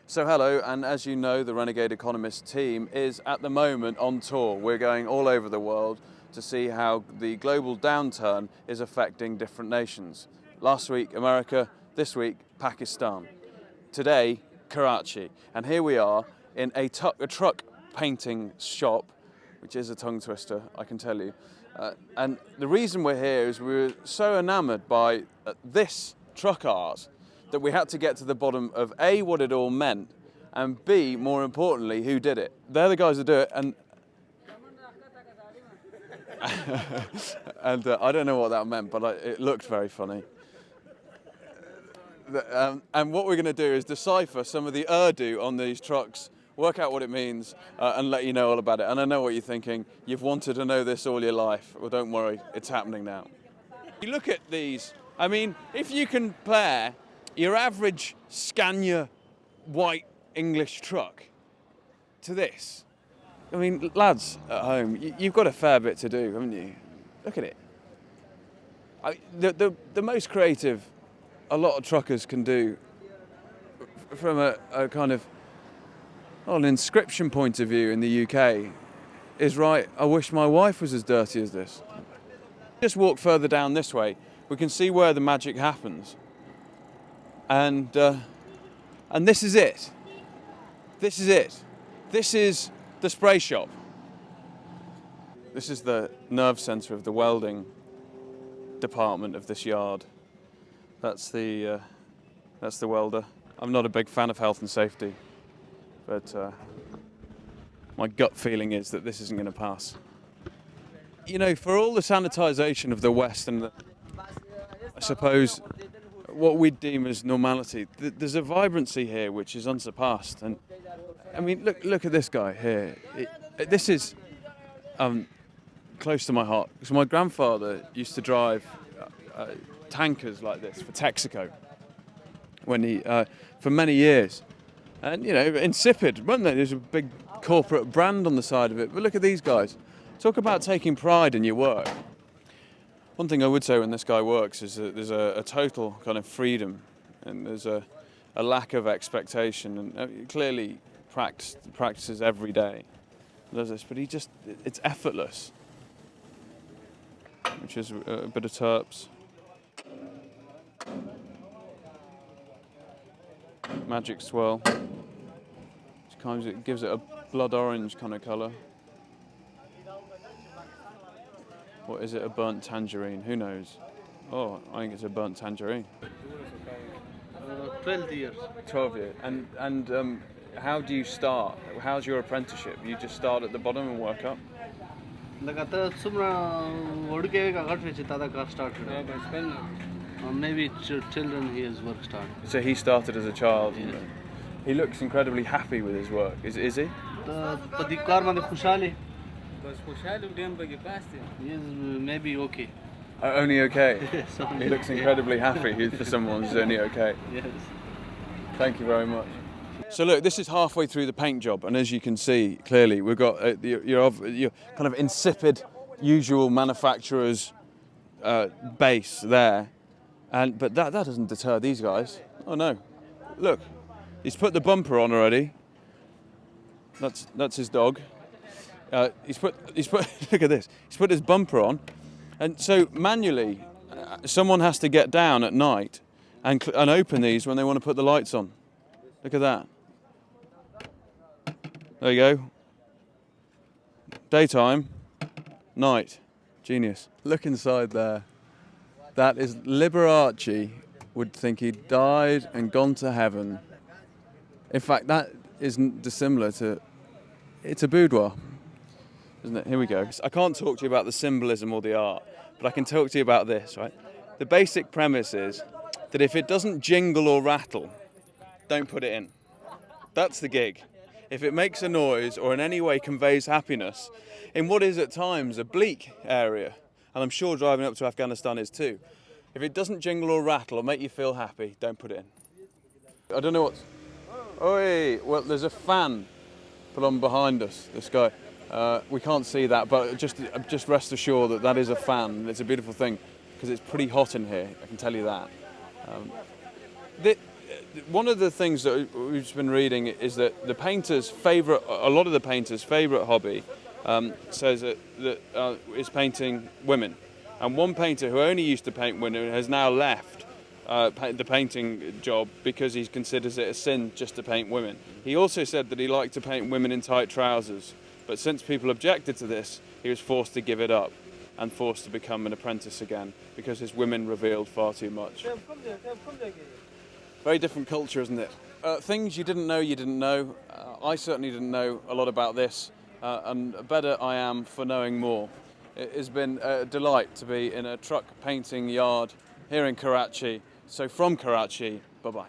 So hello, and as you know, the Renegade Economist team is at the moment on tour. We're going all over the world to see how the global downturn is affecting different nations. Last week, America, this week, Pakistan. Today, Karachi. And here we are in a truck painting shop, which is a tongue twister, I can tell you. And the reason we're here is we were so enamored by this truck art that we had to get to the bottom of A, what it all meant, and B, more importantly, who did it. They're the guys that do it, and I don't know what that meant, but it looked very funny. And what we're going to do is decipher some of the Urdu on these trucks, work out what it means, and let you know all about it. And I know what you're thinking. You've wanted to know this all your life. Well, don't worry, it's happening now. You look at these. I mean, if you compare your average Scania white English truck to this, I mean, lads at home, you've got a fair bit to do, haven't you? Look at it. The most creative a lot of truckers can do from a kind of an inscription point of view in the UK is write, I wish my wife was as dirty as this. Just walk further down this way, we can see where the magic happens. And this is it. This is it. This is the spray shop. This is the nerve centre of the welding department of this yard. That's the welder. I'm not a big fan of health and safety, but my gut feeling is that this isn't going to pass. You know, for all the sanitisation of the West and I suppose what we deem as normality, there's a vibrancy here which is unsurpassed. And I mean, look at this guy here. This is close to my heart because my grandfather used to drive tankers like this for Texaco when he for many years, and you know, insipid, wasn't it? There's a big corporate brand on the side of it. But look at these guys. Talk about taking pride in your work. One thing I would say when this guy works is that there's a total kind of freedom and there's a lack of expectation, and clearly practices every day. Does this, but it's effortless, which is a bit of terps. Magic swirl. Sometimes it gives it a blood orange kind of colour. What is it? A burnt tangerine? Who knows? Oh, I think it's a burnt tangerine. 12 years. 12 years. And how do you start? How's your apprenticeship? You just start at the bottom and work up? Maybe children his work started. So he started as a child. Yes. He looks incredibly happy with his work. Is he? Yes, maybe okay. Only okay. Yes, He looks incredibly happy for someone who's only okay. Yes. Thank you very much. So look, this is halfway through the paint job, and as you can see clearly, we've got your kind of insipid, usual manufacturer's base there, but that doesn't deter these guys. Oh no, look, he's put the bumper on already. That's his dog. He's put look at this. He's put his bumper on, and so manually, someone has to get down at night and open these when they want to put the lights on. Look at that. There you go. Daytime, night. Genius. Look inside there. That is Liberace would think he'd died and gone to heaven. In fact, that isn't dissimilar to... It's a boudoir, isn't it? Here we go. I can't talk to you about the symbolism or the art, but I can talk to you about this, right? The basic premise is that if it doesn't jingle or rattle, don't put it in. That's the gig. If it makes a noise or in any way conveys happiness in what is at times a bleak area, and I'm sure driving up to Afghanistan is too, if it doesn't jingle or rattle or make you feel happy, don't put it in. I don't know what's... Oi! Well, there's a fan put on behind us, this guy. We can't see that, but just rest assured that is a fan. It's a beautiful thing because it's pretty hot in here, I can tell you that. one of the things that we've been reading is that a lot of the painters' favourite hobby says that is painting women. And one painter who only used to paint women has now left the painting job because he considers it a sin just to paint women. He also said that he liked to paint women in tight trousers, but since people objected to this, he was forced to give it up and forced to become an apprentice again because his women revealed far too much. Very different culture, isn't it? Things you didn't know. I certainly didn't know a lot about this, and better I am for knowing more. It has been a delight to be in a truck painting yard here in Karachi. So from Karachi, bye-bye.